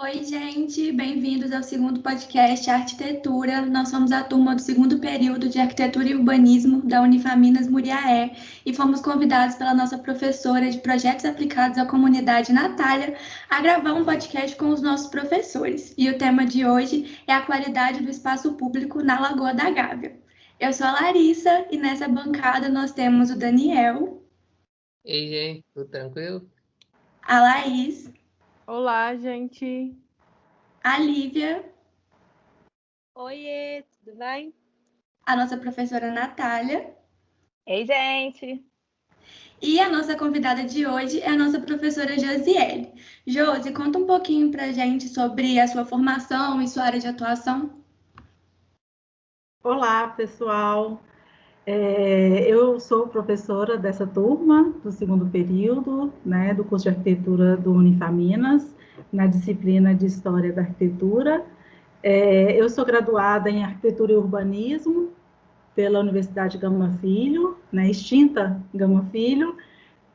Oi, gente, bem-vindos ao segundo podcast Arquitetura. Nós somos a turma do segundo período de Arquitetura e Urbanismo da Unifaminas Muriaé e fomos convidados pela nossa professora de Projetos Aplicados à Comunidade, Natália, a gravar um podcast com os nossos professores. E o tema de hoje é a qualidade do espaço público na Lagoa da Gávea. Eu sou a Larissa e nessa bancada nós temos o Daniel, Ei, gente, tudo tranquilo? a Laís, Olá, gente. a Lívia, Oiê, tudo bem? a nossa professora Natália. Ei, gente! E a nossa convidada de hoje é a nossa professora Josiele. Josi, conta um pouquinho para a gente sobre a sua formação e sua área de atuação. Olá, pessoal. Eu sou professora dessa turma do segundo período, né, do curso de arquitetura do Unifaminas, na disciplina de História da Arquitetura. Eu sou graduada em Arquitetura e Urbanismo pela Universidade Gama Filho, né, extinta Gama Filho,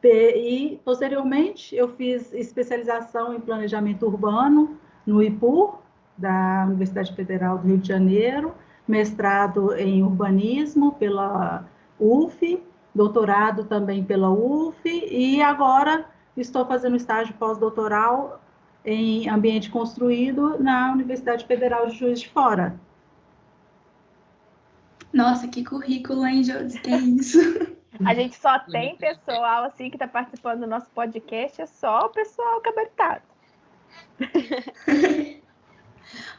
e posteriormente eu fiz especialização em Planejamento Urbano no IPUR, da Universidade Federal do Rio de Janeiro, mestrado em urbanismo pela UF, doutorado também pela UF, e agora estou fazendo estágio pós-doutoral em ambiente construído na Universidade Federal de Juiz de Fora. Nossa, que currículo, hein, Josi? Que isso? A gente só tem pessoal assim que está participando do nosso podcast, é só o pessoal gabaritado.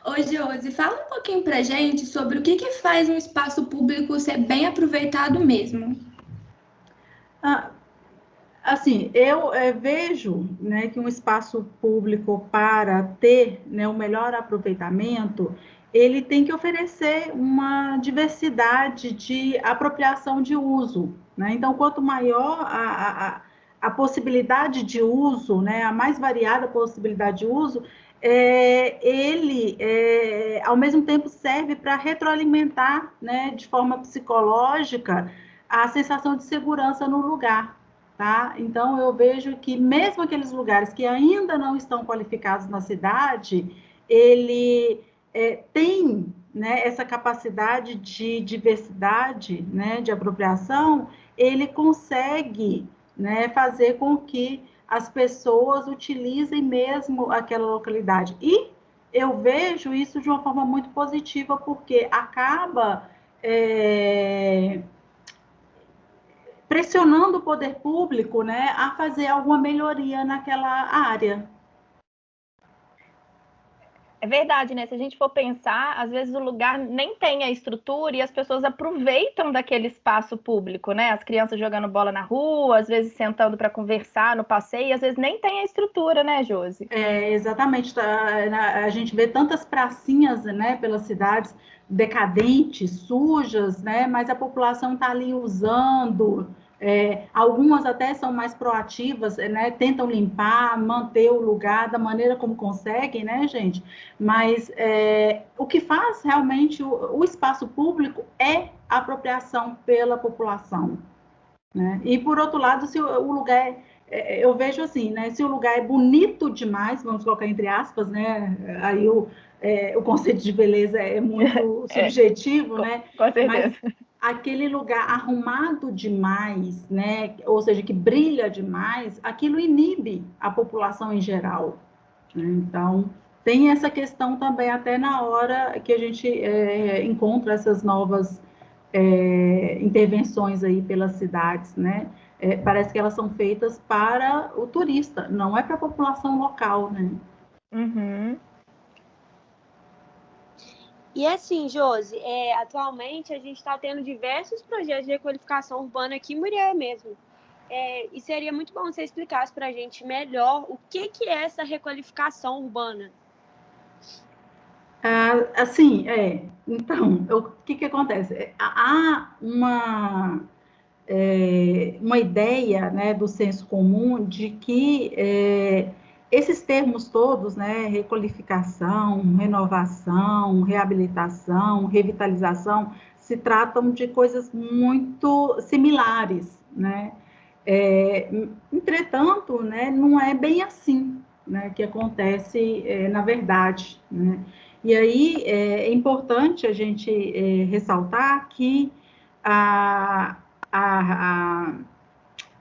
Ô, Josi, fala um pouquinho pra gente sobre o que faz um espaço público ser bem aproveitado mesmo. Assim, eu vejo, né, que um espaço público, para ter, né, um melhor aproveitamento, ele tem que oferecer uma diversidade de apropriação de uso, né? Então, quanto maior a possibilidade de uso, né, a mais variada possibilidade de uso, ele, ao mesmo tempo, serve para retroalimentar, né, de forma psicológica, a sensação de segurança no lugar. Tá? Então, eu vejo que mesmo aqueles lugares que ainda não estão qualificados na cidade, ele tem, né, essa capacidade de diversidade, né, de apropriação, ele consegue, né, fazer com que as pessoas utilizem mesmo aquela localidade. E eu vejo isso de uma forma muito positiva, porque acaba pressionando o poder público, né, a fazer alguma melhoria naquela área. É verdade, né? Se a gente for pensar, às vezes o lugar nem tem a estrutura e as pessoas aproveitam daquele espaço público, né? As crianças jogando bola na rua, às vezes sentando para conversar no passeio, às vezes nem tem a estrutura, né, Josi? Exatamente. A gente vê tantas pracinhas, né, pelas cidades, decadentes, sujas, né, mas a população está ali usando. Algumas até são mais proativas, né, tentam limpar, manter o lugar da maneira como conseguem, né, gente? Mas o que faz realmente o espaço público é a apropriação pela população, né? E, por outro lado, se o lugar eu vejo assim, né? Se o lugar é bonito demais, vamos colocar entre aspas, né? Aí o conceito de beleza é muito subjetivo, né? Com certeza. Mas aquele lugar arrumado demais, né? Ou seja, que brilha demais, aquilo inibe a população em geral, né? Então, tem essa questão também até na hora que a gente encontra essas novas intervenções aí pelas cidades, né? Parece que elas são feitas para o turista, não é para a população local, né? Uhum. E assim, Josi, atualmente a gente está tendo diversos projetos de requalificação urbana aqui em Murié mesmo. E seria muito bom você explicasse para a gente melhor o que é essa requalificação urbana. Então, o que acontece? Há uma ideia, né, do senso comum de que esses termos todos, né, requalificação, renovação, reabilitação, revitalização, se tratam de coisas muito similares, né? Entretanto, né, não é bem assim, né, que acontece na verdade, né? E aí é importante a gente ressaltar que a, a,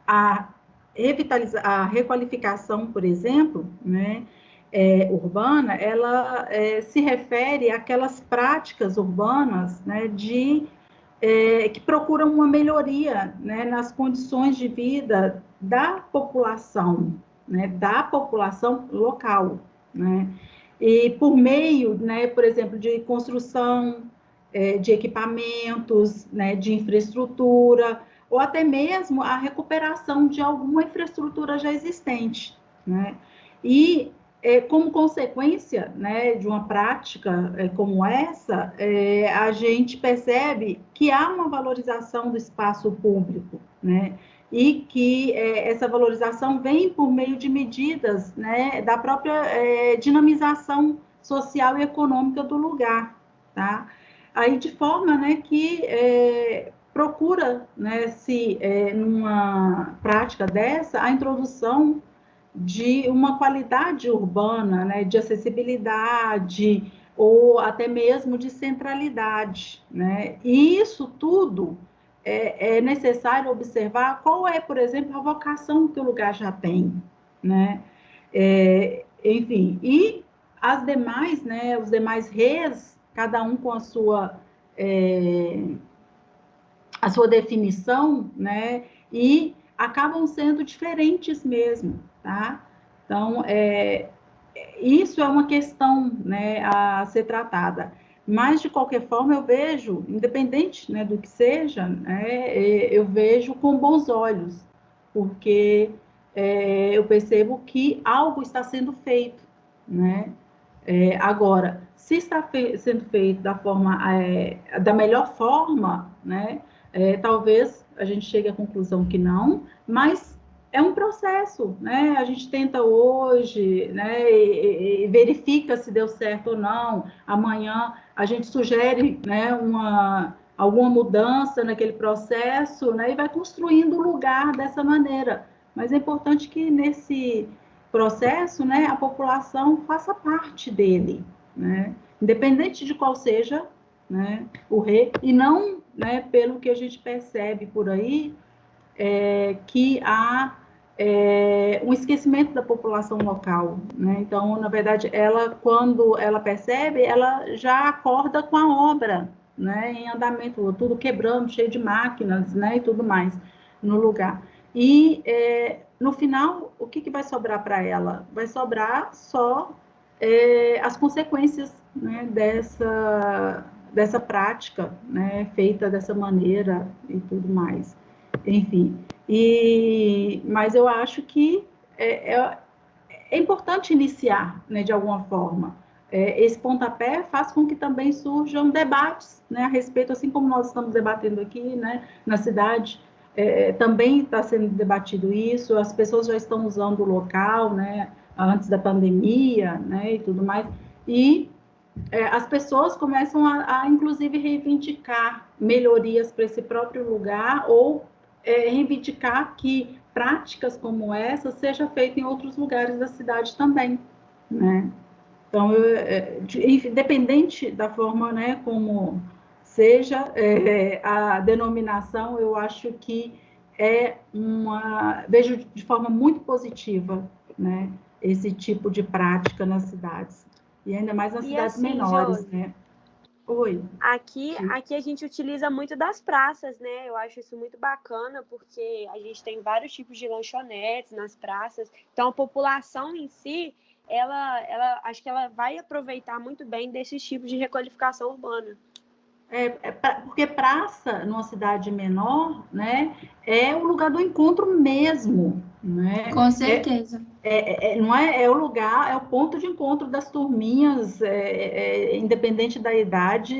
a, a requalificação, por exemplo, né, urbana, ela se refere àquelas práticas urbanas, né, que procuram uma melhoria, né, nas condições de vida da população, né, da população local, né? E por meio, né, por exemplo, de construção de equipamentos, né, de infraestrutura, ou até mesmo a recuperação de alguma infraestrutura já existente, né? E como consequência, né, de uma prática como essa, a gente percebe que há uma valorização do espaço público, né? E que essa valorização vem por meio de medidas, né, da própria dinamização social e econômica do lugar, tá? Aí de forma, né, que procura, né, numa prática dessa, a introdução de uma qualidade urbana, né, de acessibilidade ou até mesmo de centralidade, né? E isso tudo é necessário observar qual é, por exemplo, a vocação que o lugar já tem, né? Enfim, e as demais, né, os demais reis, cada um com a sua definição, né? E acabam sendo diferentes mesmo, tá? Então, isso é uma questão, né, a ser tratada. Mas, de qualquer forma, eu vejo, independente, né, do que seja, né, eu vejo com bons olhos, porque eu percebo que algo está sendo feito, né? Agora, se está sendo feito da melhor forma, né, talvez a gente chegue à conclusão que não, mas é um processo, né? A gente tenta hoje, né, e verifica se deu certo ou não. Amanhã a gente sugere, né, alguma mudança naquele processo, né, e vai construindo o lugar dessa maneira. Mas é importante que nesse processo, né, a população faça parte dele, né? Independente de qual seja, né, o rei, e não, né, pelo que a gente percebe por aí, que há um esquecimento da população local, né? Então, na verdade, ela, quando ela percebe, ela já acorda com a obra, né, em andamento, tudo quebrando, cheio de máquinas, né, e tudo mais no lugar. E no final, o que vai sobrar para ela? Vai sobrar só as consequências, né, dessa prática, né, feita dessa maneira e tudo mais. Enfim, mas eu acho que é importante iniciar, né, de alguma forma. Esse pontapé faz com que também surjam debates, né, a respeito, assim como nós estamos debatendo aqui, né, na cidade, também está sendo debatido isso, as pessoas já estão usando o local, né, antes da pandemia, né, e tudo mais, e as pessoas começam inclusive, reivindicar melhorias para esse próprio lugar, ou reivindicar que práticas como essa sejam feitas em outros lugares da cidade também, né? Então, independente da forma, né, como seja a denominação, eu acho que vejo de forma muito positiva, né, esse tipo de prática nas cidades. E ainda mais nas cidades assim, menores, Josi, né? Oi. Aqui a gente utiliza muito das praças, né? Eu acho isso muito bacana, porque a gente tem vários tipos de lanchonetes nas praças. Então, a população em si, ela acho que ela vai aproveitar muito bem desses tipos de requalificação urbana. Porque praça, numa cidade menor, né, é o lugar do encontro mesmo, né? Com certeza. Não é o lugar, é o ponto de encontro das turminhas, independente da idade.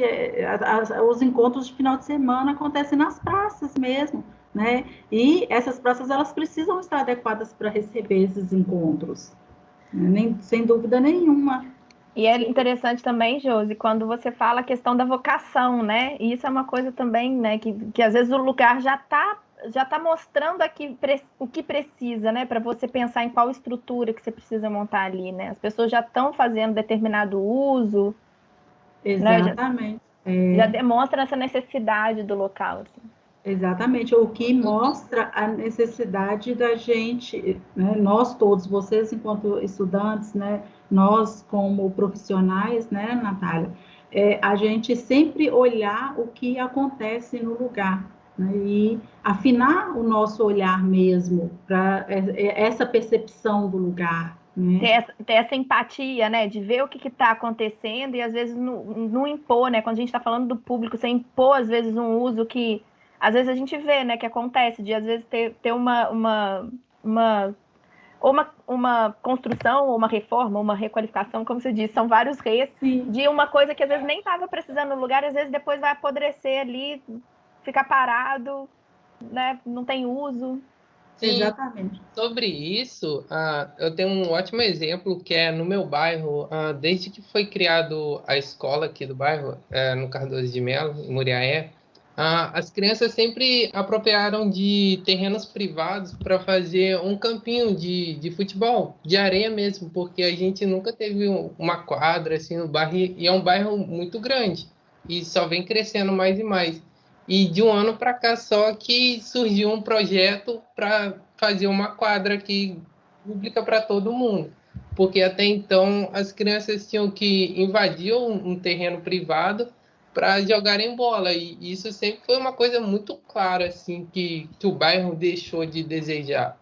Os encontros de final de semana acontecem nas praças mesmo, né? E essas praças, elas precisam estar adequadas para receber esses encontros, né? Sem dúvida nenhuma. E é interessante também, Josi, quando você fala a questão da vocação, né? E isso é uma coisa também, né, que às vezes o lugar já está já está mostrando aqui o que precisa, né? Para você pensar em qual estrutura que você precisa montar ali, né? As pessoas já estão fazendo determinado uso, né? Exatamente. Já demonstra essa necessidade do local. Assim. Exatamente, o que mostra a necessidade da gente, né, nós todos, vocês enquanto estudantes, né, nós como profissionais, né, Natália, a gente sempre olhar o que acontece no lugar, né, e afinar o nosso olhar mesmo para essa percepção do lugar, né? Ter essa empatia, né, de ver o que está acontecendo e às vezes não impor, né, quando a gente está falando do público, você impor às vezes um uso que às vezes a gente vê, né, que acontece, de às vezes ter uma construção, ou uma reforma, ou uma requalificação, como você disse, são vários Rês, de uma coisa que às vezes nem estava precisando no lugar, às vezes depois vai apodrecer ali, ficar parado, né, não tem uso. Sim, Exatamente. sobre isso, eu tenho um ótimo exemplo que é no meu bairro, desde que foi criado a escola aqui do bairro, no Cardoso de Melo, em Muriaé, as crianças sempre apropriaram de terrenos privados para fazer um campinho de futebol, de areia mesmo, porque a gente nunca teve uma quadra assim no bairro, e é um bairro muito grande, e só vem crescendo mais e mais. E de um ano para cá só que surgiu um projeto para fazer uma quadra aqui pública para todo mundo. Porque até então as crianças tinham que invadir um terreno privado para jogarem bola. E isso sempre foi uma coisa muito clara assim que o bairro deixou de desejar.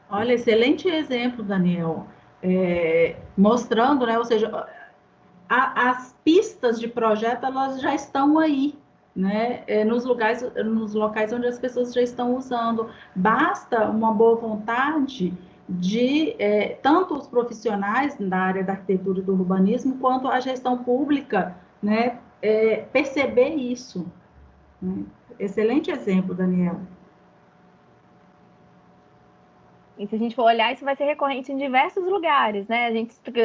Olha, excelente exemplo, Daniel. Mostrando, né? Ou seja, as pistas de projeto elas já estão aí, né? Nos locais onde as pessoas já estão usando. Basta uma boa vontade de tanto os profissionais da área da arquitetura e do urbanismo quanto a gestão pública, né? Perceber isso. Né? Excelente exemplo, Daniel. E se a gente for olhar, isso vai ser recorrente em diversos lugares, né?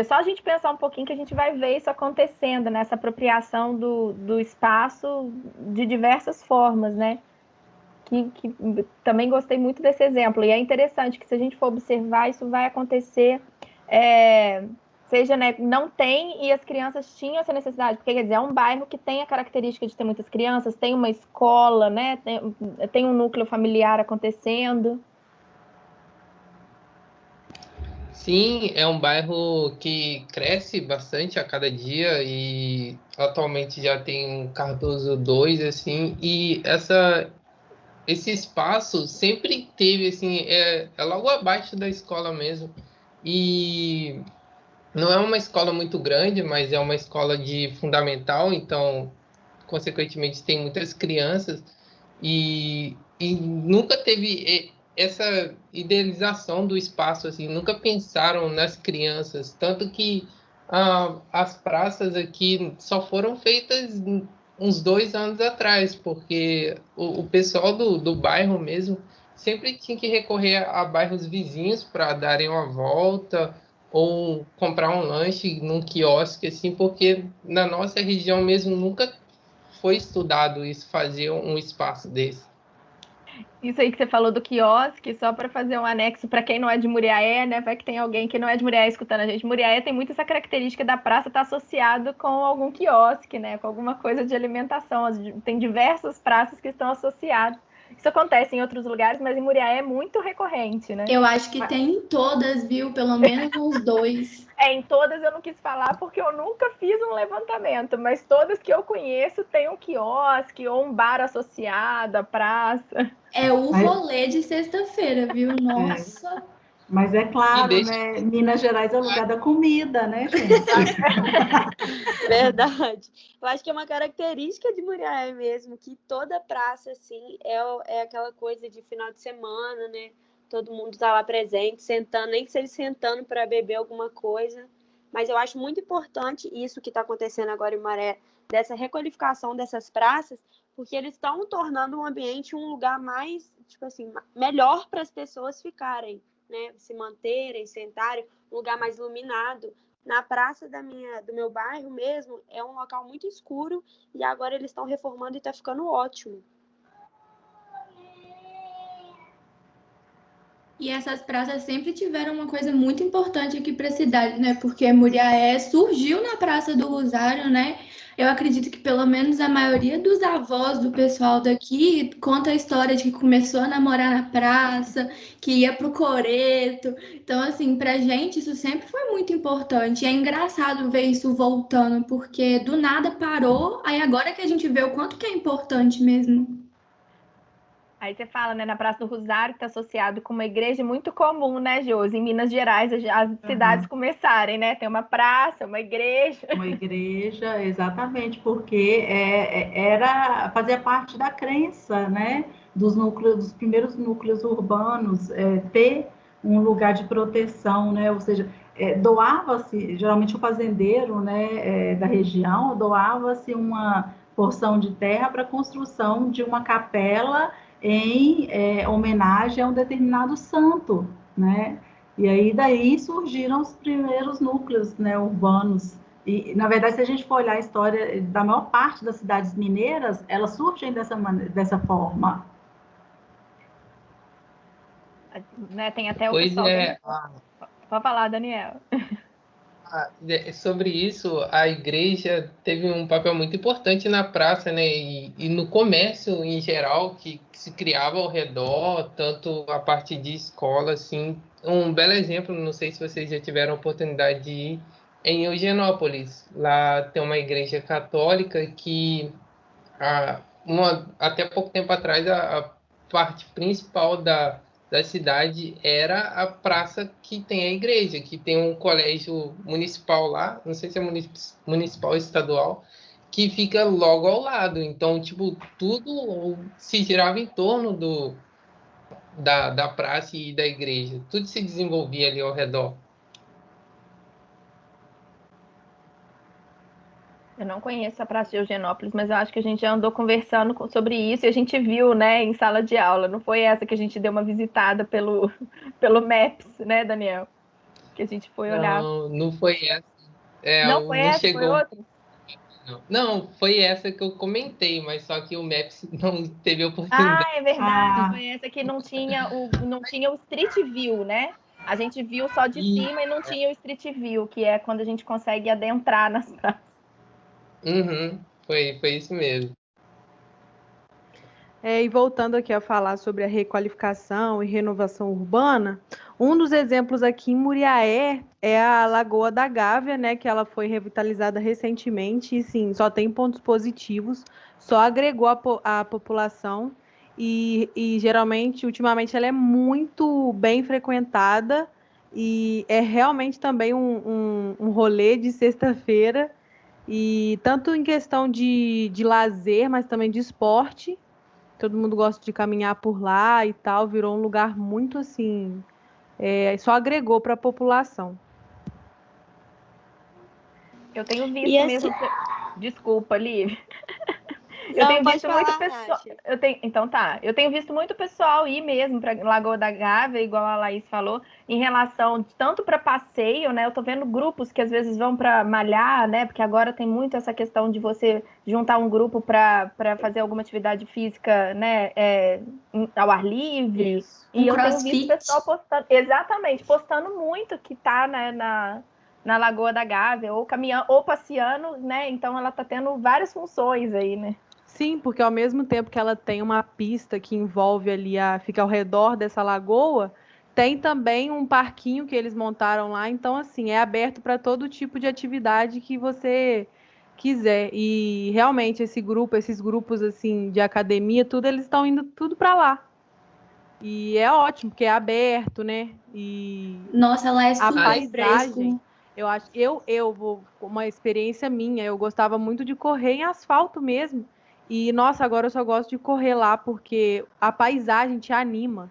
Só a gente pensar um pouquinho que a gente vai ver isso acontecendo, né? Essa apropriação do espaço de diversas formas, né? Que também gostei muito desse exemplo. E é interessante que se a gente for observar, isso vai acontecer, seja, né, não tem e as crianças tinham essa necessidade, porque quer dizer, é um bairro que tem a característica de ter muitas crianças, tem uma escola, né? Tem um núcleo familiar acontecendo. Sim, é um bairro que cresce bastante a cada dia e atualmente já tem um Cardoso 2, assim, e esse espaço sempre teve, assim, é logo abaixo da escola mesmo. E não é uma escola muito grande, mas é uma escola de fundamental, então, consequentemente, tem muitas crianças e nunca teve essa idealização do espaço, assim, nunca pensaram nas crianças, tanto que as praças aqui só foram feitas uns 2 anos atrás, porque o pessoal do bairro mesmo sempre tinha que recorrer a bairros vizinhos para darem uma volta ou comprar um lanche num quiosque, assim, porque na nossa região mesmo nunca foi estudado isso, fazer um espaço desse. Isso aí que você falou do quiosque, só para fazer um anexo para quem não é de Muriaé, né? Vai que tem alguém que não é de Muriaé escutando a gente. Muriaé tem muito essa característica da praça estar associado com algum quiosque, né? Com alguma coisa de alimentação. Tem diversas praças que estão associadas. Isso acontece em outros lugares, mas em Muriaé é muito recorrente, né? Eu acho que tem em todas, viu? Pelo menos uns 2. Em todas eu não quis falar porque eu nunca fiz um levantamento, mas todas que eu conheço tem um quiosque ou um bar associado à praça. É o rolê de sexta-feira, viu? Nossa. Mas é claro, deixa... né? Minas Gerais é o lugar da comida, né, gente? Verdade. Eu acho que é uma característica de Muriaé mesmo, que toda praça, assim, é aquela coisa de final de semana, né? Todo mundo tá lá presente, sentando, nem que seja sentando para beber alguma coisa. Mas eu acho muito importante isso que está acontecendo agora em Maré, dessa requalificação dessas praças, porque eles estão tornando o ambiente um lugar mais, tipo assim, melhor para as pessoas ficarem, né? Se manterem, sentarem, um lugar mais iluminado. Na praça do meu bairro mesmo, é um local muito escuro e agora eles estão reformando e está ficando ótimo. E essas praças sempre tiveram uma coisa muito importante aqui para a cidade, né? Porque Muriaé surgiu na Praça do Rosário, né? Eu acredito que pelo menos a maioria dos avós do pessoal daqui conta a história de que começou a namorar na praça, que ia pro coreto. Então, assim, pra gente isso sempre foi muito importante. E é engraçado ver isso voltando, porque do nada parou, aí agora que a gente vê o quanto que é importante mesmo. Aí você fala, né, na Praça do Rosário, que está associado com uma igreja muito comum, né, Josi? Em Minas Gerais, as cidades começarem, né? Tem uma praça, uma igreja. Uma igreja, exatamente, porque fazia parte da crença, né, dos núcleos, dos primeiros núcleos urbanos, ter um lugar de proteção, né, ou seja, doava-se, geralmente o fazendeiro, né, da região, doava-se uma porção de terra para a construção de uma capela em homenagem a um determinado santo, né, e aí daí surgiram os primeiros núcleos, né, urbanos. E, na verdade, se a gente for olhar a história da maior parte das cidades mineiras, elas surgem dessa forma. Né, tem até o Pois pessoal. é, Pode falar, Daniel. sobre isso, a igreja teve um papel muito importante na praça, né? E no comércio em geral, que se criava ao redor, tanto a parte de escola, assim. Um belo exemplo, não sei se vocês já tiveram a oportunidade de ir, em Eugenópolis. Lá tem uma igreja católica que, até pouco tempo atrás, a parte principal da cidade era a praça que tem a igreja, que tem um colégio municipal lá, não sei se é municipal ou estadual, que fica logo ao lado. Então, tipo, tudo se girava em torno da praça e da igreja. Tudo se desenvolvia ali ao redor. Eu não conheço a Praça de Eugenópolis, mas eu acho que a gente já andou conversando sobre isso e a gente viu, né, em sala de aula. Não foi essa que a gente deu uma visitada pelo Maps, né, Daniel? Que a gente foi olhar. Não foi essa. Não foi Não essa, foi chegou. outra? Não, foi essa que eu comentei, mas só que o Maps não teve Ah, oportunidade. é verdade. Foi essa que não tinha o Street View, né? A gente viu só de E, cima e não tinha o Street View, que é quando a gente consegue adentrar nas praças. foi isso mesmo. E voltando aqui a falar sobre a requalificação e renovação urbana, um dos exemplos aqui em Muriaé é a Lagoa da Gávea, né, que ela foi revitalizada recentemente e sim, só tem pontos positivos, só agregou a população e geralmente, ultimamente, ela é muito bem frequentada e é realmente também um rolê de sexta-feira e tanto em questão de lazer, mas também de esporte. Todo mundo gosta de caminhar por lá e tal, virou um lugar muito assim, só agregou para a população. Eu tenho E visto assim, mesmo. Desculpa, Liv. Eu não, tenho pode visto muito falar, pessoal. Nath. Então tá. Eu tenho visto muito pessoal ir mesmo para Lagoa da Gávea, igual a Laís falou, em relação tanto para passeio, né? Eu tô vendo grupos que às vezes vão para malhar, né? Porque agora tem muito essa questão de você juntar um grupo para fazer alguma atividade física, né? Ao ar livre. Isso. E eu tenho visto CrossFit. pessoal postando, exatamente, postando muito que tá, né, na Lagoa da Gávea, ou caminhando, ou passeando, né? Então ela tá tendo várias funções aí, né? Sim, porque ao mesmo tempo que ela tem uma pista que envolve ali, fica ao redor dessa lagoa, tem também um parquinho que eles montaram lá, então assim, é aberto para todo tipo de atividade que você quiser. E realmente esses grupos assim de academia, tudo eles estão indo tudo para lá. E é ótimo, porque é aberto, né? E Nossa, lá é a super paisagem, fresco. eu acho, eu vou, uma experiência minha, eu gostava muito de correr em asfalto mesmo. E nossa, agora eu só gosto de correr lá porque a paisagem te anima,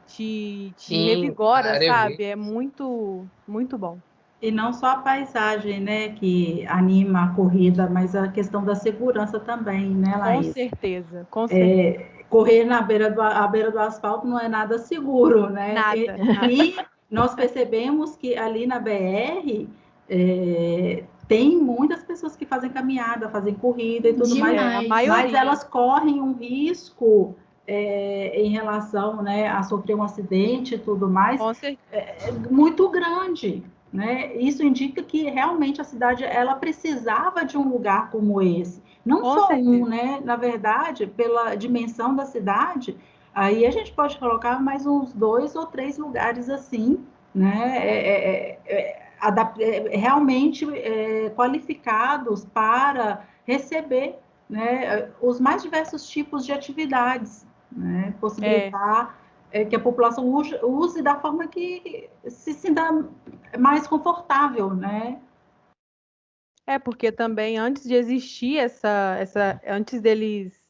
te Sim, a revigora, área verde. sabe? É muito, muito bom. E não só a paisagem, né, que anima a corrida, mas a questão da segurança também, né, Com Laís? certeza, com certeza. Correr à beira do asfalto não é nada seguro, né? Nada. E nós percebemos que ali na BR tem muitas pessoas que fazem caminhada, fazem corrida e tudo mais, A Demais. mas maioria. elas correm um risco em relação, né, a sofrer um acidente e tudo mais, Com certeza. é muito grande, né? Isso indica que realmente a cidade ela precisava de um lugar como esse. Não Com só certeza. um, né? Na verdade, pela dimensão da cidade, aí a gente pode colocar mais uns 2 ou 3 lugares assim, né? Realmente qualificados para receber, né, os mais diversos tipos de atividades, né? Possibilitar que a população use da forma que se sinta mais confortável, né? Porque também antes de existir antes deles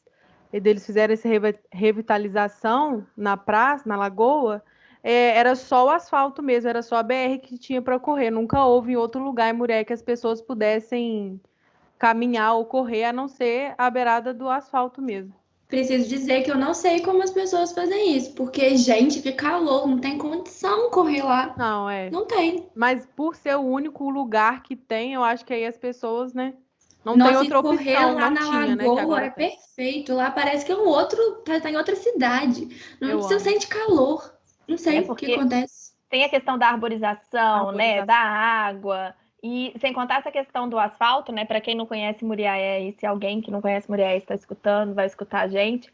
fizerem essa revitalização na praça, na lagoa, era só o asfalto mesmo, era só a BR que tinha para correr. Nunca houve em outro lugar em Murié que as pessoas pudessem caminhar ou correr, a não ser a beirada do asfalto mesmo. Preciso dizer que eu não sei como as pessoas fazem isso, porque, gente, que calor, não tem condição correr lá. Não, Não tem. Mas por ser o único lugar que tem, eu acho que aí as pessoas, né, não tem Nossa, e outra correr opção, lá não na tinha, né, que lagoa agora é tem. perfeito. Lá parece que é um outro, tá em outra cidade. Não Eu você amo. sente calor. Não sei o que porque acontece. tem a questão da arborização, né, Arborização. da água, e sem contar essa questão do asfalto, né, para quem não conhece Muriaé, e se alguém que não conhece Muriaé está escutando, vai escutar a gente,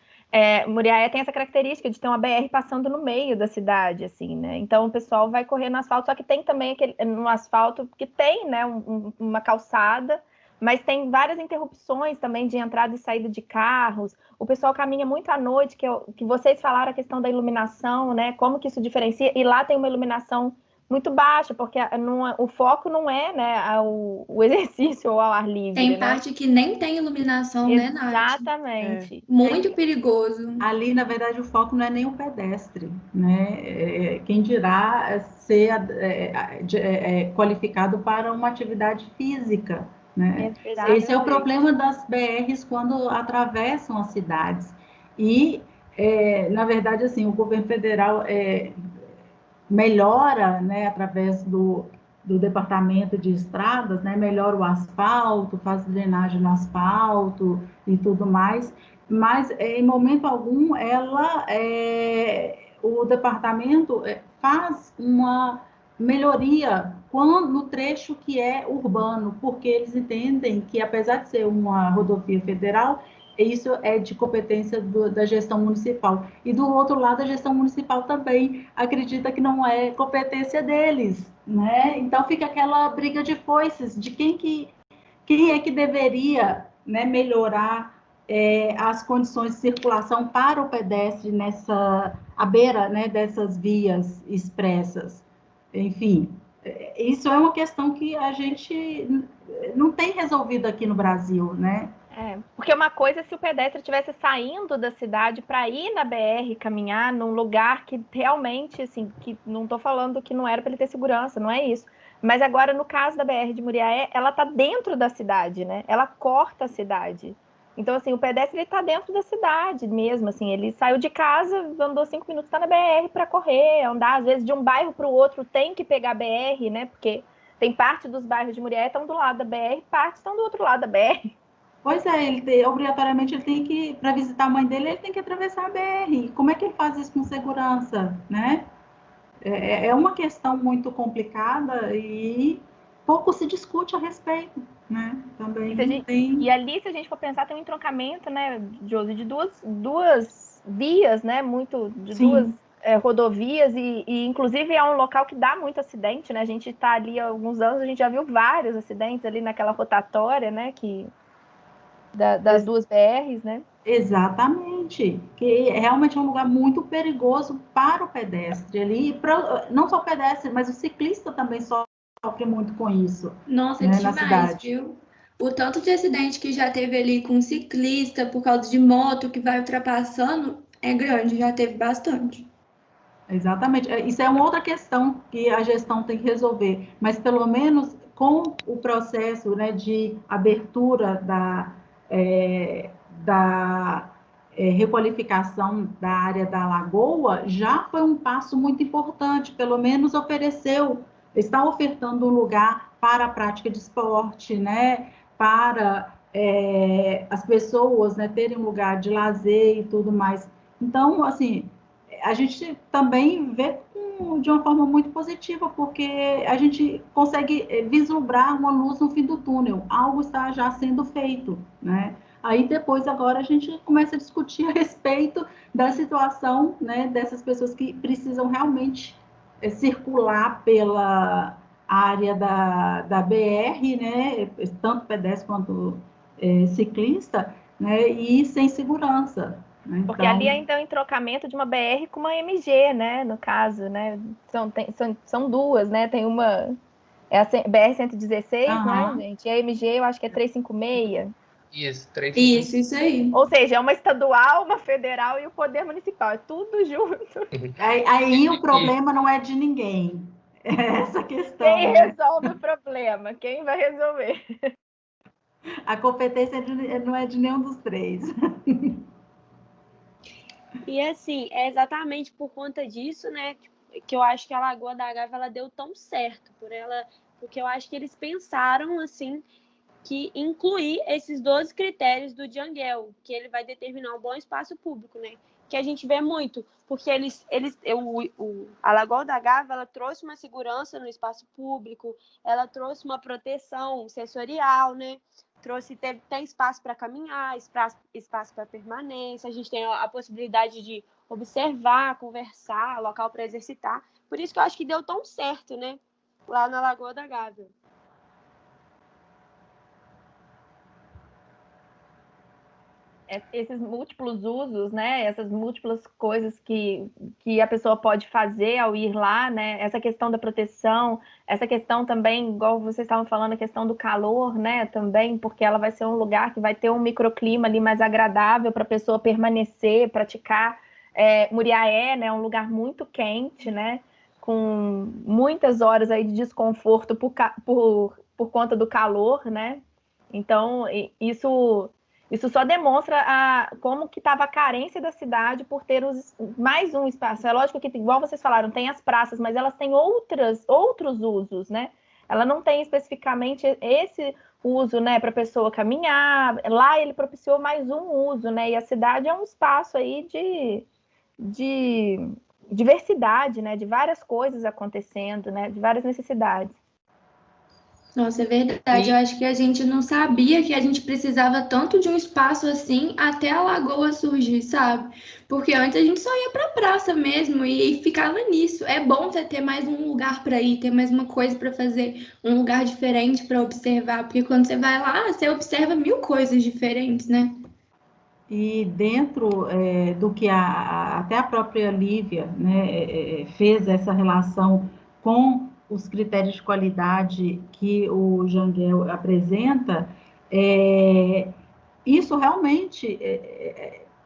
Muriaé tem essa característica de ter uma BR passando no meio da cidade, assim, né, então o pessoal vai correr no asfalto, só que tem também no asfalto que tem, né, uma calçada, mas tem várias interrupções também de entrada e saída de carros. O pessoal caminha muito à noite, que vocês falaram a questão da iluminação, né? Como que isso diferencia? E lá tem uma iluminação muito baixa, porque o foco não é, né, o exercício ao ar livre, Tem né? parte que nem tem iluminação, né, Nath? Exatamente. Muito perigoso. Ali, na verdade, o foco não é nem o pedestre, né? Quem dirá ser qualificado para uma atividade física, né? Exatamente. Esse é o problema das BRs quando atravessam as cidades. E, na verdade, assim, o governo federal melhora, né, através do departamento de estradas, né, melhora o asfalto, faz drenagem no asfalto e tudo mais, mas em momento algum o departamento faz uma melhoria no trecho que é urbano, porque eles entendem que, apesar de ser uma rodovia federal, isso é de competência da gestão municipal. E do outro lado, a gestão municipal também acredita que não é competência deles, né? Então fica aquela briga de foices de quem é que deveria, né, melhorar as condições de circulação para o pedestre à beira, né, dessas vias expressas. Enfim, isso é uma questão que a gente não tem resolvido aqui no Brasil, né? Porque uma coisa é se o pedestre estivesse saindo da cidade para ir na BR, caminhar num lugar que realmente, assim, que não estou falando que não era para ele ter segurança, não é isso. Mas agora, no caso da BR de Muriaé, ela está dentro da cidade, né? Ela corta a cidade. Então, assim, o pedestre está dentro da cidade mesmo, assim, ele saiu de casa, andou 5 minutos, está na BR para correr, andar, às vezes, de um bairro para o outro, tem que pegar a BR, né? Porque tem parte dos bairros de Muriaé estão do lado da BR, parte estão do outro lado da BR. Pois é, obrigatoriamente ele tem que, para visitar a mãe dele, ele tem que atravessar a BR. Como é que ele faz isso com segurança, né? É uma questão muito complicada e pouco se discute a respeito, né? Também tem. E ali, se a gente for pensar, tem um entroncamento, né, Josi, de duas vias, né? De duas rodovias, e inclusive é um local que dá muito acidente, né? A gente está ali há alguns anos, a gente já viu vários acidentes ali naquela rotatória, né? Das duas BRs, né? Exatamente, que realmente é um lugar muito perigoso para o pedestre ali, não só o pedestre, mas o ciclista também sofre muito com isso. Nossa, né, demais, na cidade. viu? O tanto de acidente que já teve ali com ciclista por causa de moto que vai ultrapassando é grande, já teve bastante. Exatamente. Isso é uma outra questão que a gestão tem que resolver, mas pelo menos com o processo, né, de abertura requalificação da área da lagoa, já foi um passo muito importante, pelo menos está ofertando um lugar para a prática de esporte, né, para as pessoas, né, terem um lugar de lazer e tudo mais. Então, assim, a gente também vê de uma forma muito positiva, porque a gente consegue vislumbrar uma luz no fim do túnel, algo está já sendo feito, né? Aí depois, agora, a gente começa a discutir a respeito da situação, né, dessas pessoas que precisam realmente circular pela área da BR, né, tanto pedestre quanto ciclista, né, e sem segurança. Né? Porque ali é, então, em trocamento de uma BR com uma MG, né, no caso, né, são duas, né, tem uma, é a BR-116, né, gente, e a MG eu acho que é 356. Isso, 356. Isso aí. Ou seja, é uma estadual, uma federal e o poder municipal, é tudo junto. Aí o problema não é de ninguém, é essa questão. Quem resolve o problema? Quem vai resolver? A competência não é de nenhum dos três. E assim, é exatamente por conta disso, né, que eu acho que a Lagoa da Gávea ela deu tão certo porque eu acho que eles pensaram assim que incluir esses 12 critérios do Jangel, que ele vai determinar um bom espaço público, né? Que a gente vê muito, porque a Lagoa da Gávea ela trouxe uma segurança no espaço público, ela trouxe uma proteção sensorial, né? Tem espaço para caminhar, espaço para permanência, a gente tem a possibilidade de observar, conversar, local para exercitar. Por isso que eu acho que deu tão certo, né? Lá na Lagoa da Gávea. Esses múltiplos usos, né? Essas múltiplas coisas que a pessoa pode fazer ao ir lá, né? Essa questão da proteção, essa questão também, igual vocês estavam falando, a questão do calor, né? Também, porque ela vai ser um lugar que vai ter um microclima ali mais agradável para a pessoa permanecer, praticar. Muriaé, né? Um lugar muito quente, né? Com muitas horas aí de desconforto por conta do calor, né? Então, isso só demonstra como que estava a carência da cidade por ter mais um espaço. É lógico que, igual vocês falaram, tem as praças, mas elas têm outros usos, né? Ela não tem especificamente esse uso, né, para a pessoa caminhar. Lá ele propiciou mais um uso, né? E a cidade é um espaço aí de diversidade, né? De várias coisas acontecendo, né? De várias necessidades. Nossa, é verdade. Eu acho que a gente não sabia que a gente precisava tanto de um espaço assim até a lagoa surgir, sabe? Porque antes a gente só ia pra praça mesmo e ficava nisso. É bom você ter mais um lugar para ir, ter mais uma coisa para fazer, um lugar diferente para observar, porque quando você vai lá, você observa 1000 coisas diferentes, né? E dentro do que até a própria Lívia, né, fez essa relação com os critérios de qualidade que o Jangel apresenta, isso realmente,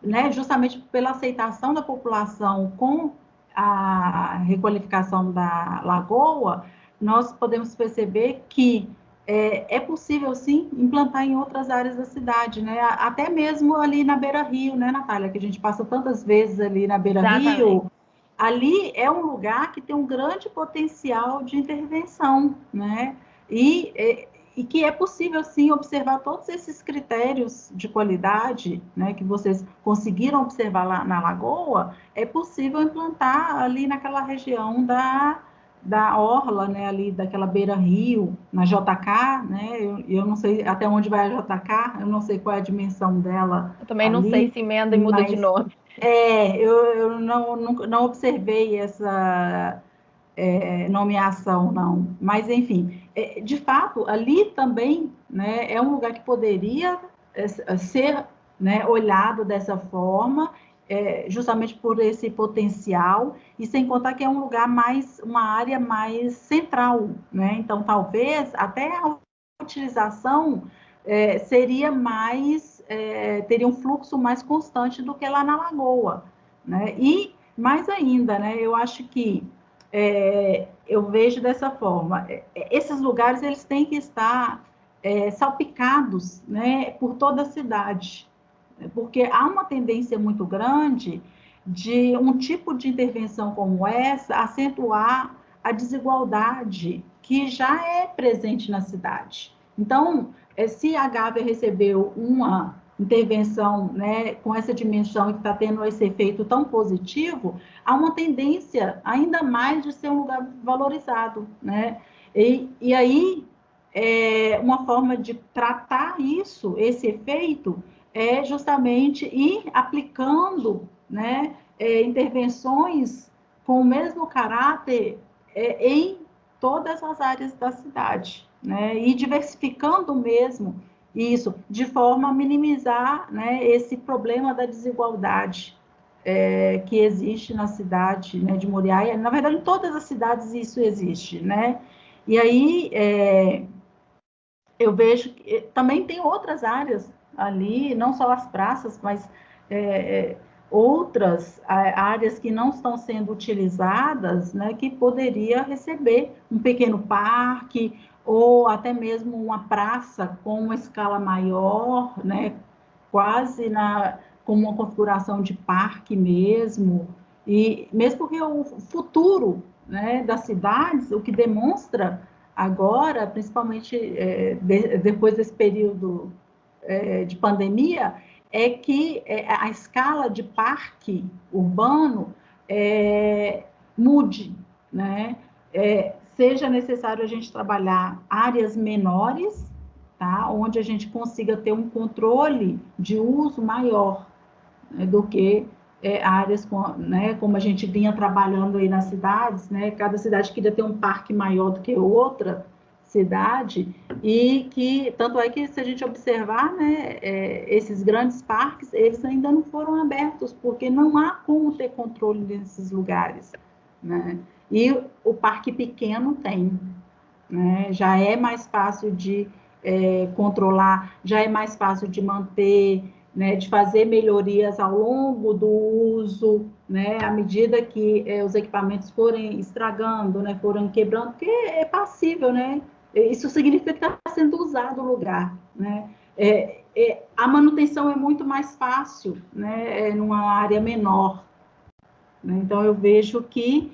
né, justamente pela aceitação da população com a requalificação da lagoa, nós podemos perceber que é possível, sim, implantar em outras áreas da cidade, né? Até mesmo ali na Beira-Rio, né, Natália? Que a gente passa tantas vezes ali na Beira-Rio. Ali é um lugar que tem um grande potencial de intervenção, né? E que é possível, sim, observar todos esses critérios de qualidade, né, que vocês conseguiram observar lá na Lagoa, é possível implantar ali naquela região da orla, né, ali daquela beira-rio, na JK, né, eu não sei até onde vai a JK, eu não sei qual é a dimensão dela. Eu também não sei se emenda e muda de nome. Eu não observei essa nomeação, não. Mas, enfim, de fato, ali também, né, é um lugar que poderia ser, né, olhado dessa forma, justamente por esse potencial, e sem contar que é um lugar uma área mais central, né? Então, talvez até a utilização seria teria um fluxo mais constante do que lá na Lagoa, né? E mais ainda, né? Eu acho que eu vejo dessa forma, esses lugares eles têm que estar salpicados, né, por toda a cidade, porque há uma tendência muito grande de um tipo de intervenção como essa acentuar a desigualdade que já é presente na cidade. Então, se a Gávea recebeu intervenção, né, com essa dimensão e que está tendo esse efeito tão positivo, há uma tendência ainda mais de ser um lugar valorizado, né? E aí, uma forma de tratar isso, esse efeito, é justamente ir aplicando, né, intervenções com o mesmo caráter em todas as áreas da cidade, né, e diversificando mesmo isso, de forma a minimizar, né, esse problema da desigualdade que existe na cidade, né, de Moriá. Na verdade, em todas as cidades isso existe, né? E aí eu vejo que também tem outras áreas ali, não só as praças, mas outras áreas que não estão sendo utilizadas, né, que poderia receber um pequeno parque ou até mesmo uma praça com uma escala maior, né, quase com uma configuração de parque mesmo, e mesmo porque o futuro, né, das cidades, o que demonstra agora, principalmente depois desse período de pandemia, é que a escala de parque urbano mude, né? Seja necessário a gente trabalhar áreas menores, tá? Onde a gente consiga ter um controle de uso maior, né, do que áreas né, como a gente vinha trabalhando aí nas cidades, né? Cada cidade queria ter um parque maior do que outra cidade, e que, tanto é que se a gente observar, né, esses grandes parques, eles ainda não foram abertos, porque não há como ter controle nesses lugares, né? E o parque pequeno tem, né? Já é mais fácil de controlar, já é mais fácil de manter, né, de fazer melhorias ao longo do uso, né, à medida que os equipamentos forem estragando, né, forem quebrando, porque é passível, né? Isso significa que está sendo usado o lugar, né? A manutenção é muito mais fácil, né, numa área menor, né? Então, eu vejo que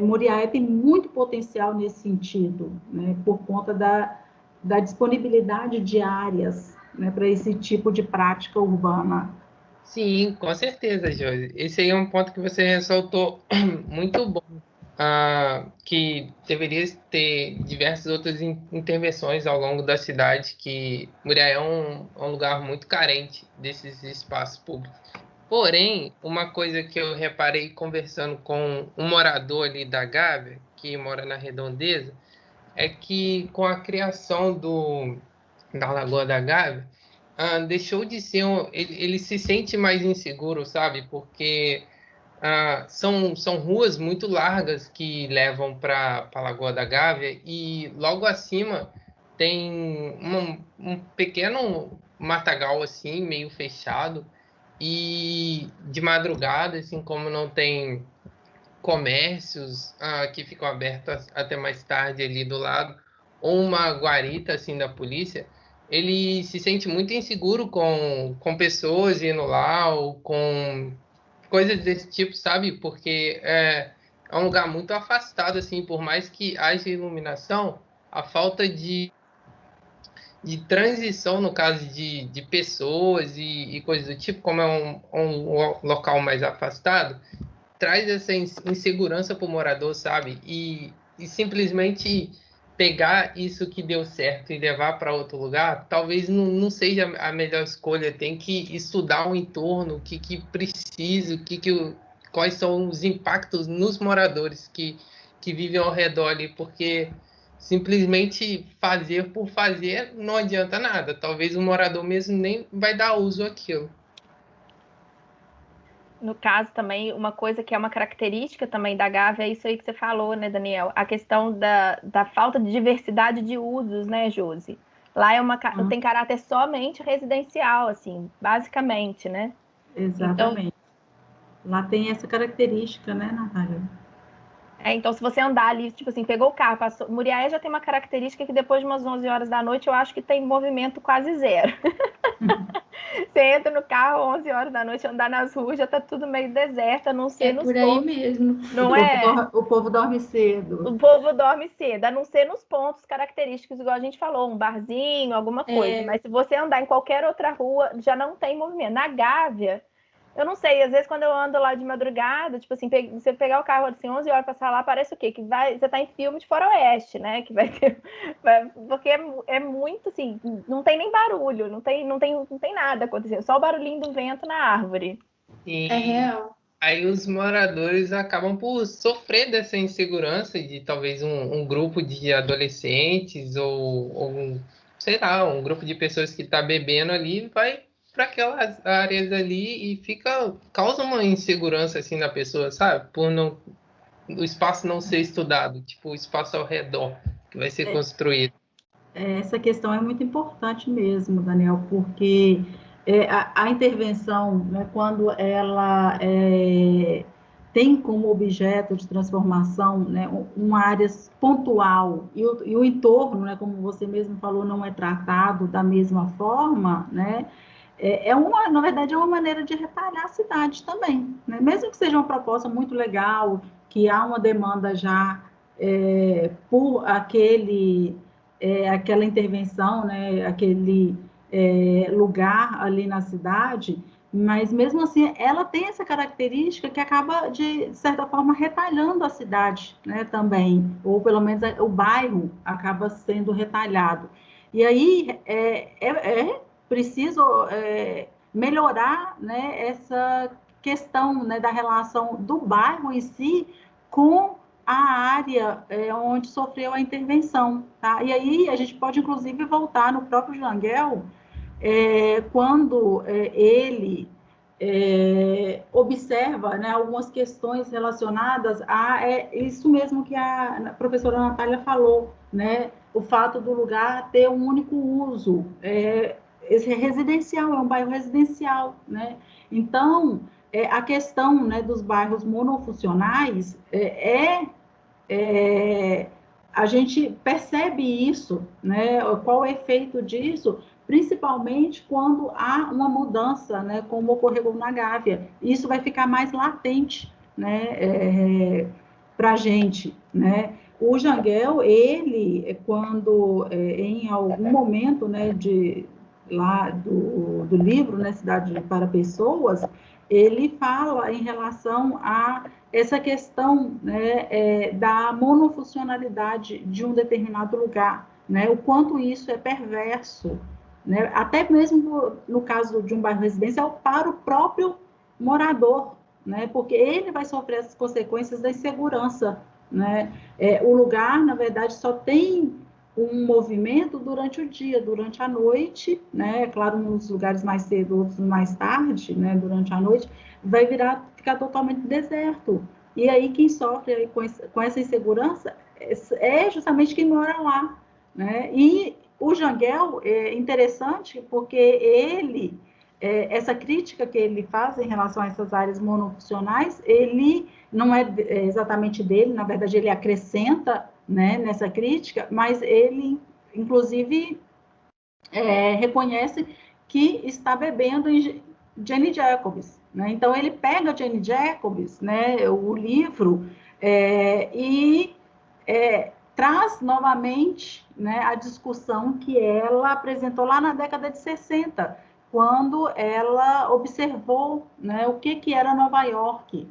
Moriaé tem muito potencial nesse sentido, né, por conta da disponibilidade de áreas, né, para esse tipo de prática urbana. Sim, com certeza, Josi. Esse aí é um ponto que você ressaltou muito bom, que deveria ter diversas outras intervenções ao longo da cidade, que Muriaé é um lugar muito carente desses espaços públicos. Porém, uma coisa que eu reparei conversando com um morador ali da Gávea, que mora na Redondeza, é que com a criação da Lagoa da Gávea, deixou de ser ele se sente mais inseguro, sabe? Porque são ruas muito largas que levam para a Lagoa da Gávea, e logo acima tem um pequeno matagal assim, meio fechado, e de madrugada, assim, como não tem comércios que ficam abertos até mais tarde ali do lado, ou uma guarita assim da polícia, ele se sente muito inseguro com pessoas indo lá, ou com coisas desse tipo, sabe? Porque é um lugar muito afastado, assim, por mais que haja iluminação, a falta de transição, no caso de pessoas e coisas do tipo, como é um local mais afastado, traz essa insegurança para o morador, sabe? E simplesmente pegar isso que deu certo e levar para outro lugar, talvez não seja a melhor escolha. Tem que estudar o entorno, o que precisa, quais são os impactos nos moradores que vivem ao redor ali, porque simplesmente fazer por fazer não adianta nada. Talvez o morador mesmo nem vai dar uso àquilo. No caso também, uma coisa que é uma característica também da Gávea é isso aí que você falou, né, Daniel? A questão da falta de diversidade de usos, né, Josi? Lá tem caráter somente residencial, assim, basicamente, né? Exatamente. Então, lá tem essa característica, né, Natália? Então, se você andar ali, tipo assim, pegou o carro, passou... Muriaé já tem uma característica que depois de umas 11 horas da noite, eu acho que tem movimento quase zero. Você entra no carro 11 horas da noite, andar nas ruas, já tá tudo meio deserto, a não ser nos por aí pontos, mesmo. não é? O povo dorme cedo. O povo dorme cedo, a não ser nos pontos característicos, igual a gente falou, um barzinho, alguma coisa. Mas se você andar em qualquer outra rua, já não tem movimento. Na Gávea, eu não sei, às vezes quando eu ando lá de madrugada, tipo assim, você pegar o carro assim, 11 horas, passar lá, parece o quê? Que você tá em filme de faroeste, né? Que vai ter... Porque é muito assim, não tem nem barulho, não tem nada acontecendo, só o barulhinho do vento na árvore. E É real. aí os moradores acabam por sofrer dessa insegurança de talvez um grupo de adolescentes ou sei lá, um grupo de pessoas que está bebendo ali vai para aquelas áreas ali e causa uma insegurança assim na pessoa, sabe? Por não o espaço não ser estudado, tipo o espaço ao redor que vai ser construído. Essa questão é muito importante mesmo, Daniel, porque a intervenção, né, quando ela tem como objeto de transformação, né, uma área pontual e o entorno, né, como você mesmo falou, não é tratado da mesma forma, né, na verdade, é uma maneira de retalhar a cidade também, né? Mesmo que seja uma proposta muito legal, que há uma demanda já por aquela intervenção, né? Aquele lugar ali na cidade, mas mesmo assim ela tem essa característica que acaba, de certa forma, retalhando a cidade, né? Também, ou pelo menos o bairro acaba sendo retalhado. E aí preciso melhorar, né, essa questão, né, da relação do bairro em si com a área onde sofreu a intervenção. Tá? E aí a gente pode, inclusive, voltar no próprio Janguel, quando ele observa, né, algumas questões relacionadas a isso mesmo que a professora Natália falou, né, o fato do lugar ter um único uso, esse residencial, é um bairro residencial, né? Então, a questão, né, dos bairros monofuncionais a gente percebe isso, né? Qual é o efeito disso, principalmente quando há uma mudança, né, como ocorreu na Gávea. Isso vai ficar mais latente, né, para a gente, né? O Janguel, ele, quando em algum momento, né, lá do livro, né, Cidade para Pessoas, ele fala em relação a essa questão, né, da monofuncionalidade de um determinado lugar, né, o quanto isso é perverso, né, até mesmo no caso de um bairro residencial, para o próprio morador, né, porque ele vai sofrer as consequências da insegurança, né, o lugar, na verdade, só tem um movimento durante o dia, durante a noite, né, claro, nos lugares mais cedo, outros mais tarde, né, durante a noite, vai ficar totalmente deserto. E aí quem sofre aí com essa insegurança é justamente quem mora lá, né? E o Janguel é interessante porque essa crítica que ele faz em relação a essas áreas monofuncionais, ele não é exatamente dele, na verdade ele acrescenta, né, nessa crítica, mas ele, inclusive, reconhece que está bebendo em Jane Jacobs, né? Então ele pega Jane Jacobs, né, o livro, e traz novamente, né, a discussão que ela apresentou lá na década de 60, quando ela observou, né, o que era Nova York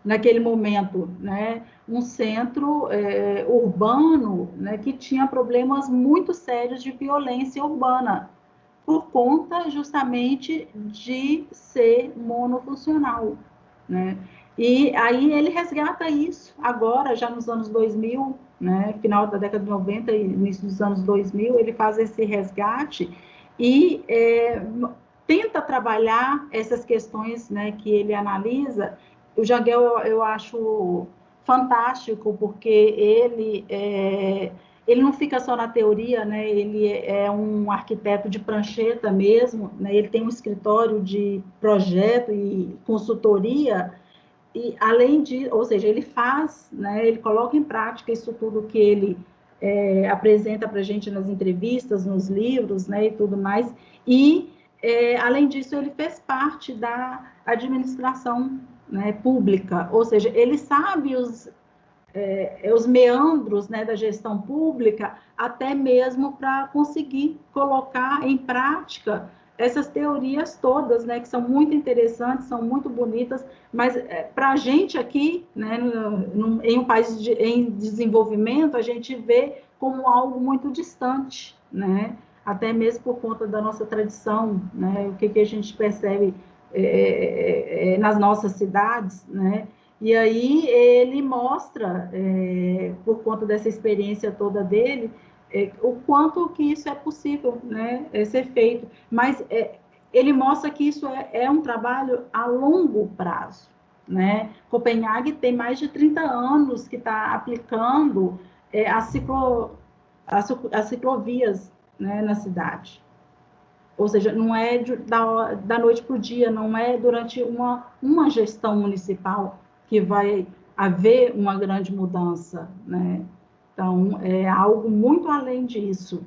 naquele momento, né, um centro urbano, né, que tinha problemas muito sérios de violência urbana, por conta justamente de ser monofuncional, né? E aí ele resgata isso agora, já nos anos 2000, né, final da década de 90 e início dos anos 2000, ele faz esse resgate e tenta trabalhar essas questões, né, que ele analisa. O Janguel eu acho fantástico, porque ele não fica só na teoria, né? Ele é um arquiteto de prancheta mesmo, né? Ele tem um escritório de projeto e consultoria, e além de, ou seja, ele faz, né? Ele coloca em prática isso tudo que ele apresenta para a gente nas entrevistas, nos livros, né? E tudo mais, e além disso, ele fez parte da administração, né, pública, ou seja, ele sabe os meandros, né, da gestão pública, até mesmo para conseguir colocar em prática essas teorias todas, né, que são muito interessantes, são muito bonitas, mas para a gente aqui, né, em um país em desenvolvimento, a gente vê como algo muito distante, né, até mesmo por conta da nossa tradição, né, o que a gente percebe nas nossas cidades, né. E aí ele mostra, por conta dessa experiência toda dele, o quanto que isso é possível, né, ser feito. Mas ele mostra que isso é um trabalho a longo prazo, né? Copenhague tem mais de 30 anos que está aplicando as ciclovias, né, na cidade. Ou seja, não é da noite para o dia, não é durante uma gestão municipal que vai haver uma grande mudança, né? Então, é algo muito além disso.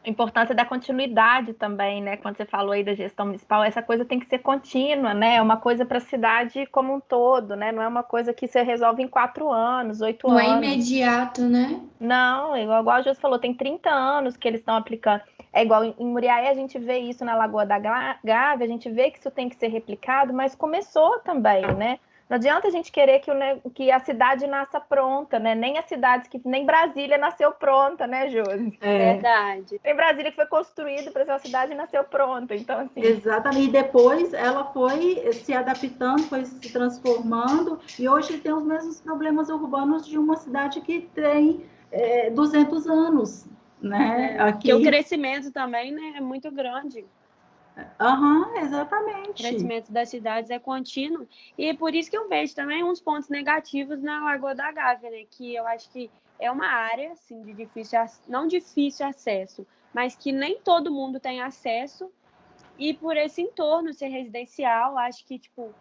A importância da continuidade também, né? Quando você falou aí da gestão municipal, essa coisa tem que ser contínua, né? É uma coisa para a cidade como um todo, né? Não é uma coisa que você resolve em 4 anos, 8 Não anos. é imediato, né? Não, igual a Josi falou, tem 30 anos que eles estão aplicando. É igual em Muriaé, a gente vê isso na Lagoa da Gávea, a gente vê que isso tem que ser replicado, mas começou também, né? Não adianta a gente querer que a cidade nasça pronta, né? Nem as cidades nem Brasília nasceu pronta, né, Josi? Verdade. Tem Brasília que foi construída para ser uma cidade e nasceu pronta, então assim. Exatamente. E depois ela foi se adaptando, foi se transformando, e hoje tem os mesmos problemas urbanos de uma cidade que tem 200 anos, né? Aqui. Porque o crescimento também, né, é muito grande. Exatamente. O crescimento das cidades é contínuo. E é por isso que eu vejo também uns pontos negativos na Lagoa da Gávea, né? Que eu acho que é uma área, assim, de não difícil acesso, mas que nem todo mundo tem acesso. E por esse entorno ser residencial, acho que, tipo,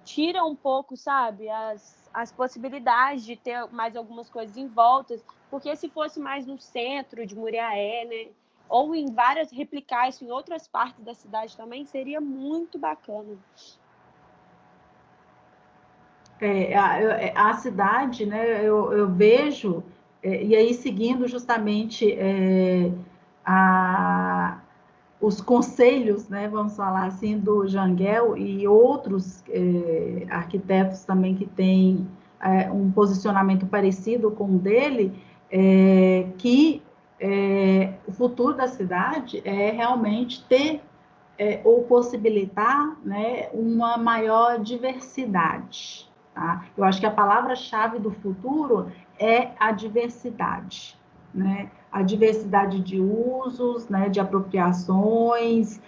tira um pouco, sabe, as possibilidades de ter mais algumas coisas em volta. Porque se fosse mais no centro de Muriaé, né? Ou em replicar isso em outras partes da cidade também, seria muito bacana. A cidade, né, eu vejo, e aí seguindo justamente os conselhos, né, vamos falar assim, do Jangel e outros arquitetos também que têm um posicionamento parecido com o dele, que o futuro da cidade é realmente ter ou possibilitar, né, uma maior diversidade. Tá? Eu acho que a palavra-chave do futuro é a diversidade, né? A diversidade de usos, né, de apropriações,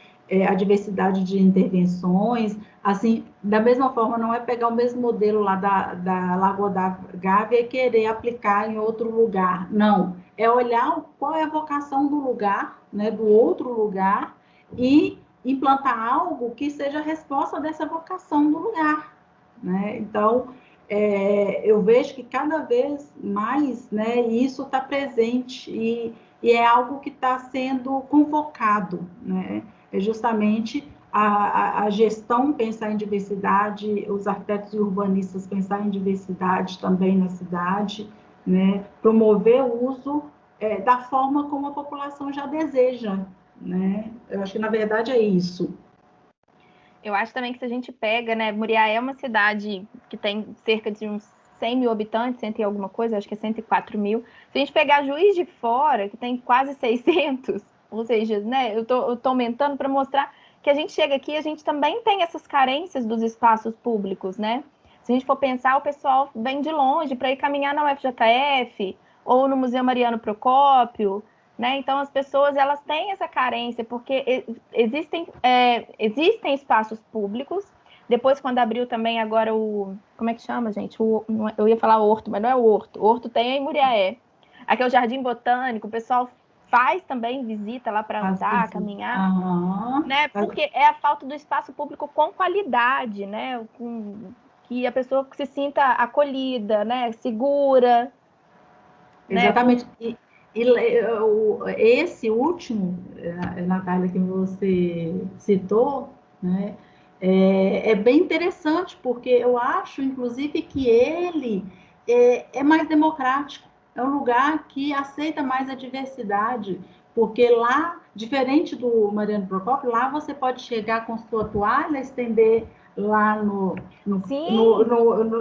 a diversidade de intervenções. Assim, da mesma forma, não é pegar o mesmo modelo lá da Lagoa da Gávea e querer aplicar em outro lugar. Não, é olhar qual é a vocação do lugar, né, do outro lugar, e implantar algo que seja a resposta dessa vocação do lugar, né? Então, eu vejo que cada vez mais, né, isso está presente e é algo que está sendo convocado, né? É justamente a gestão pensar em diversidade, os arquitetos e urbanistas pensar em diversidade também na cidade, né? Promover o uso da forma como a população já deseja, né? Eu acho que na verdade é isso. Eu acho também que se a gente pega, né, Muriaé é uma cidade que tem cerca de uns 100 mil habitantes, 100 e alguma coisa, acho que é 104 mil. Se a gente pegar Juiz de Fora, que tem quase 600, ou seja, né, eu tô aumentando para mostrar que a gente chega aqui, a gente também tem essas carências dos espaços públicos, né? Se a gente for pensar, o pessoal vem de longe para ir caminhar na UFJF ou no Museu Mariano Procópio, né? Então, as pessoas elas têm essa carência, porque existem espaços públicos. Depois, quando abriu também agora como é que chama, gente? Eu ia falar horto, mas não é o horto. O horto tem em Muriaé. Aqui é o Jardim Botânico, o pessoal faz também visita lá para andar, caminhar. Né? Porque é a falta do espaço público com qualidade, né? Que a pessoa se sinta acolhida, né? Segura. Exatamente. Esse último, Natália, que você citou, né, é bem interessante, porque eu acho, inclusive, que ele é mais democrático, é um lugar que aceita mais a diversidade, porque lá, diferente do Mariano Procópio, lá você pode chegar com sua toalha, estender lá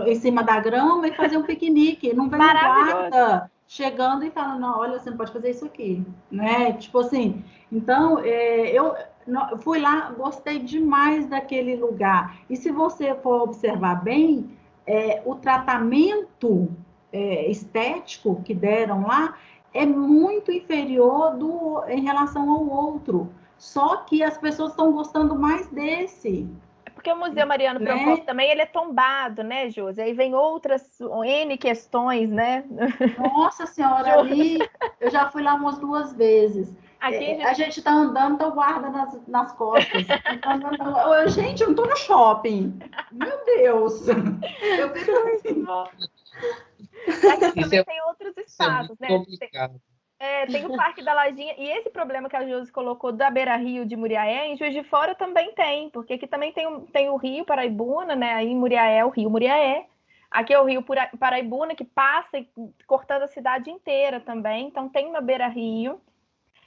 em cima da grama e fazer um piquenique. Não vem o guarda chegando e falando, não, olha, você não pode fazer isso aqui, né? Tipo assim, então, eu fui lá, gostei demais daquele lugar. E se você for observar bem, o tratamento estético que deram lá é muito inferior em relação ao outro. Só que as pessoas estão gostando mais desse. Porque o Museu Mariano Procópio também ele é tombado, né, Josi? Aí vem outras N questões, né? Nossa Senhora, ali eu já fui lá umas 2 vezes. A gente tá andando, tá o guarda nas costas. Gente, eu não tô no shopping. Meu Deus. Eu fico assim. Aqui também tem outros espaços, né? Tem o Parque da Lajinha, e esse problema que a Josi colocou da Beira-Rio de Muriaé, em Juiz de Fora também tem, porque aqui também tem o Rio Paraibuna, né? Aí em Muriaé é o Rio Muriaé. Aqui é o Rio Paraibuna, que passa cortando a cidade inteira também, então tem uma Beira-Rio.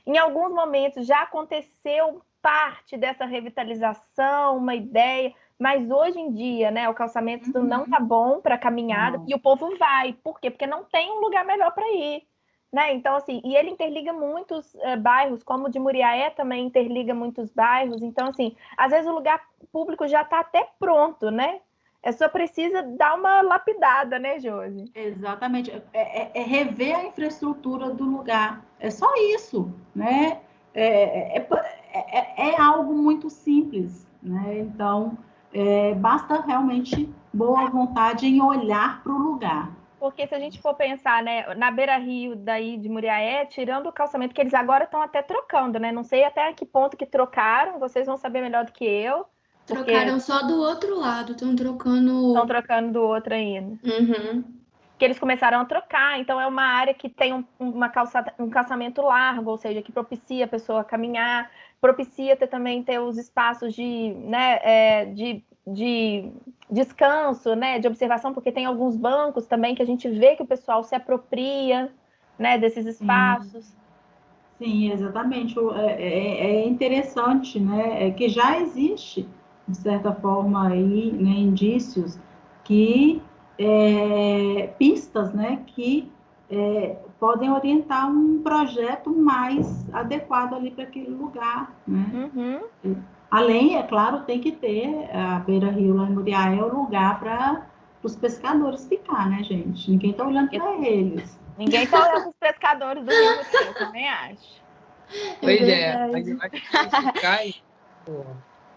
Em alguns momentos já aconteceu parte dessa revitalização, uma ideia, mas hoje em dia, né, o calçamento não tá bom para caminhada, e o povo vai. Por quê? Porque não tem um lugar melhor para ir. Né? Então, assim, e ele interliga muitos bairros, como o de Muriaé também interliga muitos bairros. Então, assim, às vezes o lugar público já está até pronto, né? Só precisa dar uma lapidada, né, Josi? Exatamente. É rever a infraestrutura do lugar. É só isso, né? É algo muito simples, né? Então, basta realmente boa vontade em olhar para o lugar. Porque se a gente for pensar, né, na Beira-Rio daí de Muriaé, tirando o calçamento, que eles agora estão até trocando, né? Não sei até que ponto que trocaram, vocês vão saber melhor do que eu. Trocaram só do outro lado, estão trocando... Estão trocando do outro ainda. Que eles começaram a trocar, então é uma área que tem um calçamento largo, ou seja, que propicia a pessoa caminhar, propicia também ter os espaços de, né, de descanso, né, de observação, porque tem alguns bancos também que a gente vê que o pessoal se apropria, né, desses espaços. Sim, exatamente. É interessante, né, que já existe, de certa forma, aí, né, indícios que pistas, né, que podem orientar um projeto mais adequado ali para aquele lugar, né? Além, é claro, tem que ter a Beira-Rio lá em Muriaé, é o lugar para os pescadores ficar, né, gente? Ninguém está olhando para eles. Ninguém está olhando os pescadores do Rio Muriaé, eu também acho. Pois mas eu acho que isso cai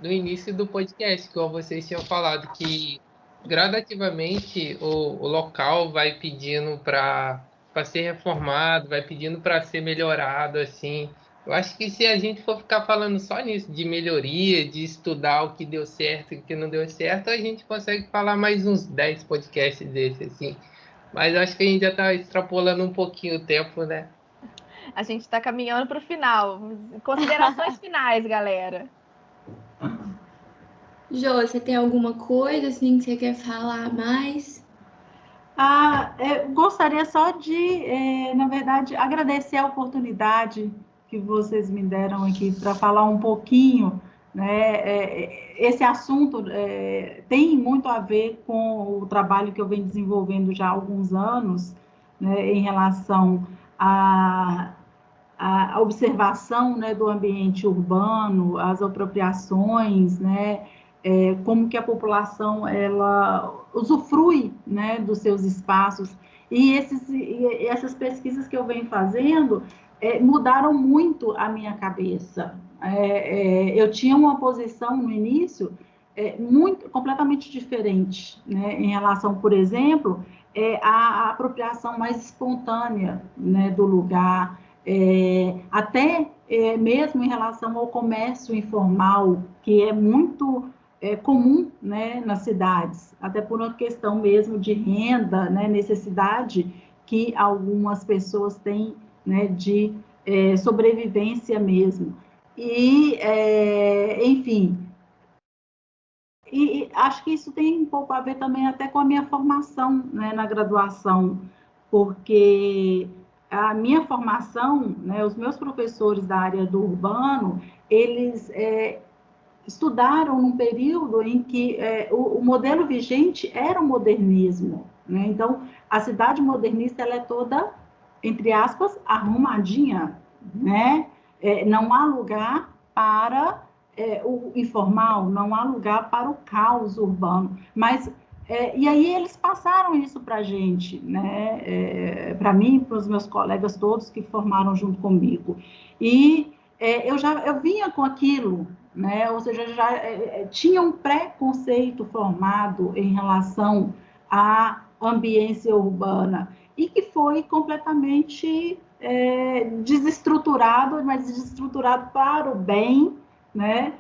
no início do podcast, como vocês tinham falado, que gradativamente o local vai pedindo para ser reformado, vai pedindo para ser melhorado, assim. Eu acho que se a gente for ficar falando só nisso, de melhoria, de estudar o que deu certo e o que não deu certo, a gente consegue falar mais uns 10 podcasts desses, assim. Mas eu acho que a gente já está extrapolando um pouquinho o tempo, né? A gente está caminhando para o final. Considerações finais, galera. Jô, você tem alguma coisa assim que você quer falar mais? Eu gostaria só de, na verdade, agradecer a oportunidade que vocês me deram aqui para falar um pouquinho, né? Esse assunto tem muito a ver com o trabalho que eu venho desenvolvendo já há alguns anos, né, em relação à observação, né, do ambiente urbano, as apropriações, né? Como que a população ela usufrui, né, dos seus espaços, e essas pesquisas que eu venho fazendo mudaram muito a minha cabeça. Eu tinha uma posição no início completamente diferente, né, em relação, por exemplo, à apropriação mais espontânea, né, do lugar, até mesmo em relação ao comércio informal, que é muito comum, né, nas cidades, até por uma questão mesmo de renda, né, necessidade que algumas pessoas têm né, de sobrevivência mesmo. E, enfim, e acho que isso tem um pouco a ver também até com a minha formação, né, na graduação, porque a minha formação, né, os meus professores da área do urbano, eles estudaram num período em que o modelo vigente era o modernismo, né? Então, a cidade modernista ela é toda, entre aspas, arrumadinha, né? Não há lugar para o informal, não há lugar para o caos urbano. Mas e aí eles passaram isso para a gente, né? Para mim, para os meus colegas todos que formaram junto comigo. E eu vinha com aquilo, né? Ou seja, já tinha um preconceito formado em relação à ambiência urbana e que foi completamente desestruturado, mas desestruturado para o bem, né?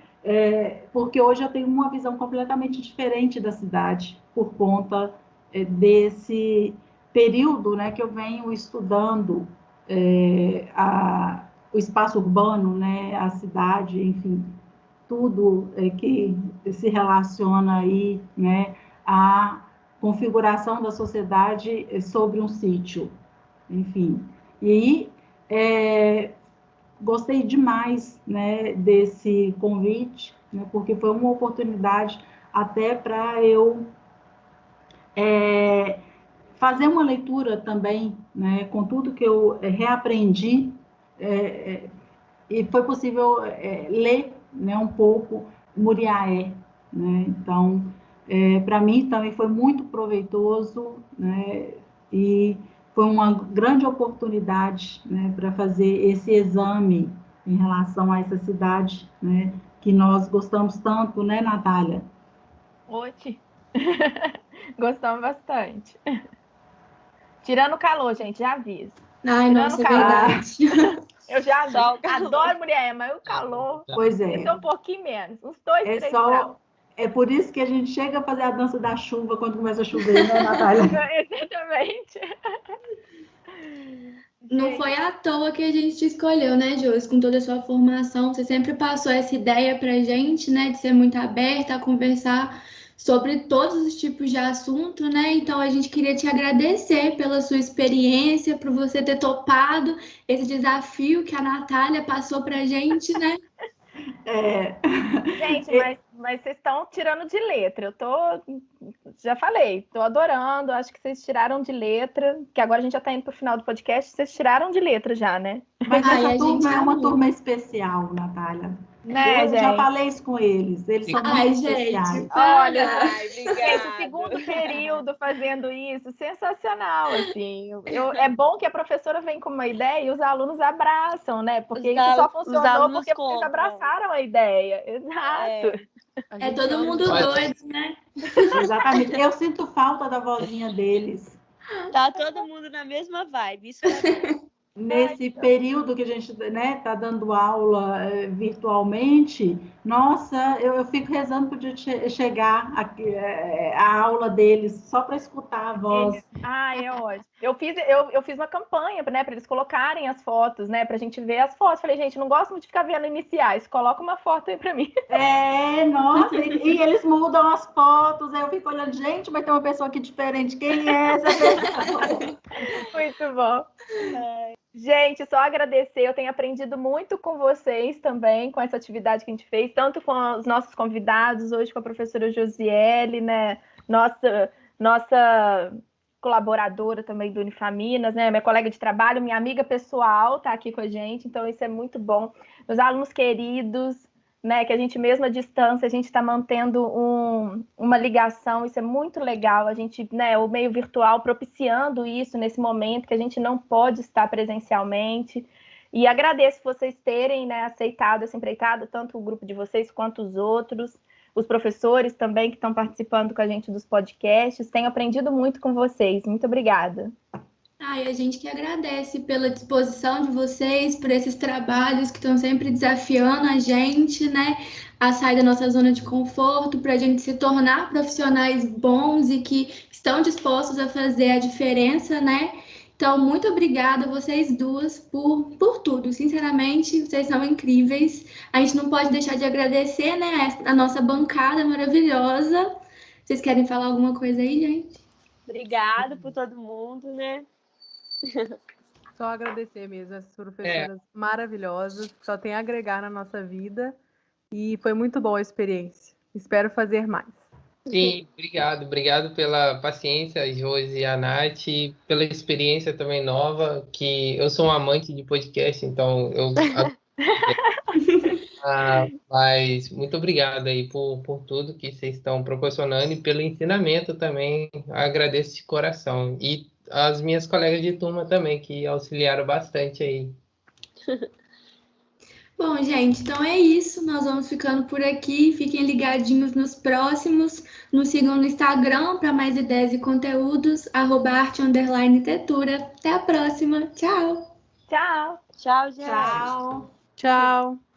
Porque hoje eu tenho uma visão completamente diferente da cidade por conta desse período, né, que eu venho estudando o espaço urbano, né, a cidade, enfim, tudo que se relaciona aí, né, à configuração da sociedade sobre um sítio, enfim. E gostei demais, né, desse convite, né, porque foi uma oportunidade até para eu fazer uma leitura também, né, com tudo que eu reaprendi, e foi possível ler, né, um pouco Muriaé, né? Então, para mim também foi muito proveitoso, né, e foi uma grande oportunidade, né, para fazer esse exame em relação a essa cidade, né, que nós gostamos tanto, né, Natália? Oxe, gostamos bastante. Tirando o calor, gente, já aviso. Ai, Tirando nossa, o calor. verdade. Eu já adoro mulher, mas o calor Pois é. esse é um pouquinho menos, uns 2, 3 só, graus. É por isso que a gente chega a fazer a dança da chuva quando começa a chover, né, Natália? Exatamente. Não foi à toa que a gente te escolheu, né, Josi? Com toda a sua formação, você sempre passou essa ideia pra gente, né, de ser muito aberta a conversar sobre todos os tipos de assunto, né? Então a gente queria te agradecer pela sua experiência, por você ter topado esse desafio que a Natália passou pra gente, né? Gente, mas vocês estão tirando de letra. Já falei, tô adorando. Acho que vocês tiraram de letra, que agora a gente já tá indo pro final do podcast. Vocês tiraram de letra já, né? Mas essa turma é uma amou. turma especial, Natália. Né, Eu já falei isso com eles. Eles são muito especiais. Olha, obrigada. gente, o segundo período fazendo isso, sensacional, assim. É bom que a professora vem com uma ideia e os alunos abraçam, né? Porque isso só funcionou porque vocês abraçaram a ideia. Exato. É todo mundo doido, né? Exatamente. Eu sinto falta da vozinha deles. Tá todo mundo na mesma vibe. Isso é bom. Nesse período que a gente, né, tá dando aula virtualmente, nossa, eu fico rezando para chegar aqui, a aula deles só para escutar a voz. É ótimo. Eu fiz uma campanha, né, para eles colocarem as fotos, né, para a gente ver as fotos. Falei, gente, não gosto muito de ficar vendo iniciais, coloca uma foto aí para mim. Nossa, e eles mudam as fotos, aí eu fico olhando, gente, vai ter uma pessoa aqui diferente, quem é essa pessoa? Muito bom. Gente, só agradecer, eu tenho aprendido muito com vocês também, com essa atividade que a gente fez, tanto com os nossos convidados, hoje com a professora Josiele, né, nossa colaboradora também do Unifaminas, né, minha colega de trabalho, minha amiga pessoal tá aqui com a gente, então isso é muito bom. Meus alunos queridos, né, que a gente mesmo à distância, a gente está mantendo uma ligação, isso é muito legal, a gente, né, o meio virtual propiciando isso nesse momento que a gente não pode estar presencialmente, e agradeço vocês terem, né, aceitado essa empreitada, tanto o grupo de vocês quanto os outros, os professores também que estão participando com a gente dos podcasts, tenho aprendido muito com vocês, muito obrigada. E a gente que agradece pela disposição de vocês, por esses trabalhos que estão sempre desafiando a gente, né, a sair da nossa zona de conforto, para a gente se tornar profissionais bons e que estão dispostos a fazer a diferença, né? Então, muito obrigada a vocês duas por tudo. Sinceramente, vocês são incríveis. A gente não pode deixar de agradecer, né, a nossa bancada maravilhosa. Vocês querem falar alguma coisa aí, gente? Obrigada por todo mundo, né? Só agradecer mesmo essas professoras maravilhosas, só tem a agregar na nossa vida. E foi muito boa a experiência. Espero fazer mais. Sim, obrigado pela paciência, Josi e a Nath, e pela experiência também nova, que eu sou um amante de podcast, então eu mas muito obrigado aí por tudo que vocês estão proporcionando e pelo ensinamento também, agradeço de coração. E as minhas colegas de turma também, que auxiliaram bastante aí. Bom, gente, então é isso. Nós vamos ficando por aqui. Fiquem ligadinhos nos próximos. Nos sigam no Instagram para mais ideias e conteúdos, @arte_tetura. Até a próxima. Tchau! Tchau! Tchau, gente. Tchau. Tchau.